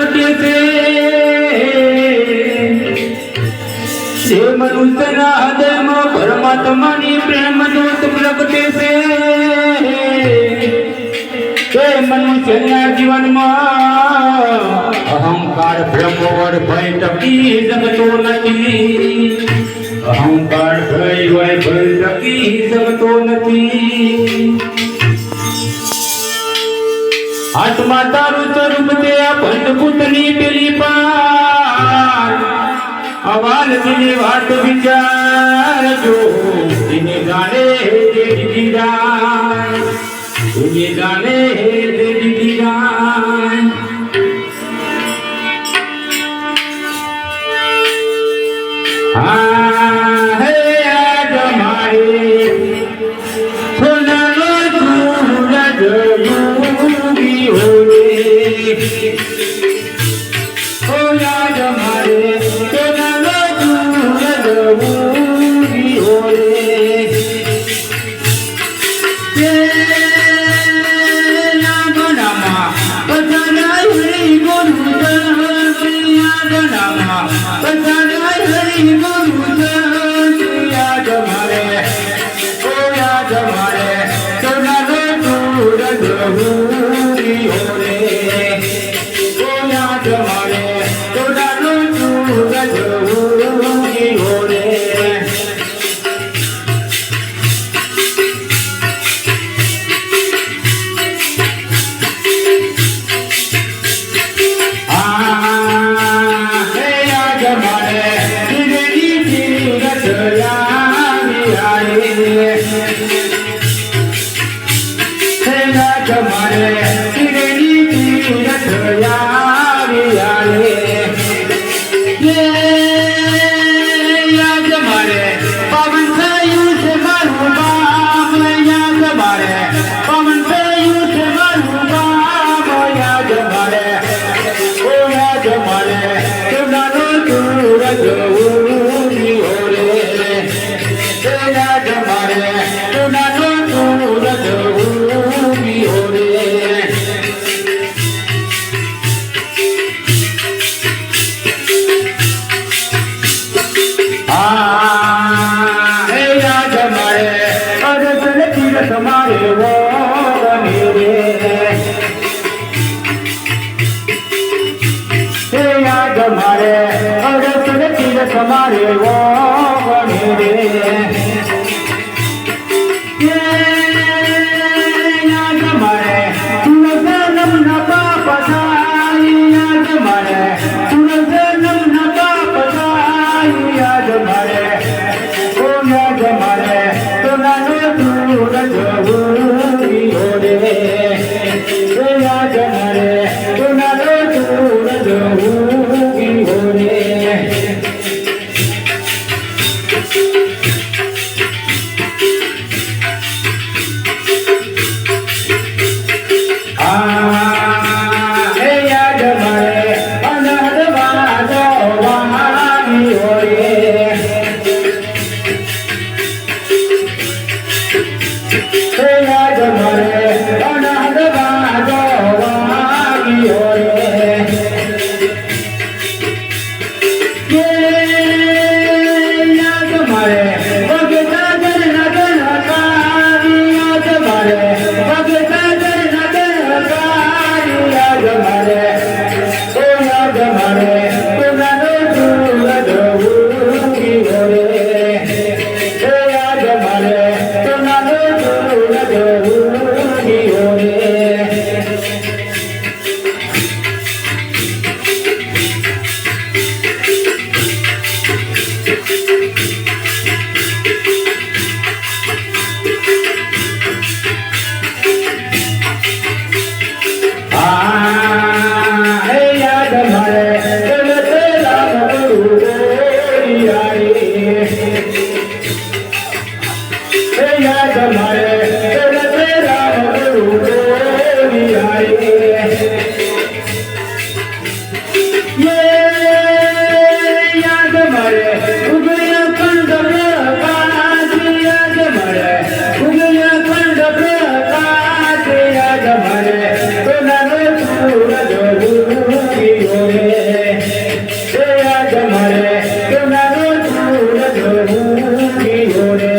પ્રગટે છે જે મનુષ્યના હૃદયમાં પરમાત્માની પ્રેમ જ્યોત પ્રગટે છે તે મનુષ્યના જીવનમાં અહંકાર બ્રહ્મવડ ભય ટકી શકતો નથી અહંકાર ભય હોય ભય ટકી શકતો નથી આત્મા તારું સ્વરૂપ તે આ પંચભૂતની પેલી પાર અવાલ દિલી વાત વિચારજો તેને જાણે તે દીદી જાય તેને જાણે તે દીદી જાય હા હે આજ મારે સોનાનો સૂરજ યુગી હોરે ઓ યાદ મારે સોનાનો સૂરજ યુગી હોરે તે યાદનામાં બધાના હરી ગુરુદાસ યાદનામાં બધાના હરી ગુરુદાસ યાદ મારે ઓ યાદ મારે સોનાનો સૂરજ યુગી હોરે ઓ યાદ મારે સોનાનો સૂરજ યુગી હોરે તમારે વો બની રે હે યાદ મારે અરસ તીર તમારે વો બની રે યાદ મારે સુરજનમ ન પાપ થાય યાદ મારે સુરજનમ ન પાપ થાય યાદ મારે ઓ યાદ મારે તો નાનો સૂરજ યુગી હોરે યાદ મારે તો નાનો સૂરજ યુગી હોરે આજ મારે કેનાનો ચૂર જોવું ગીયો રે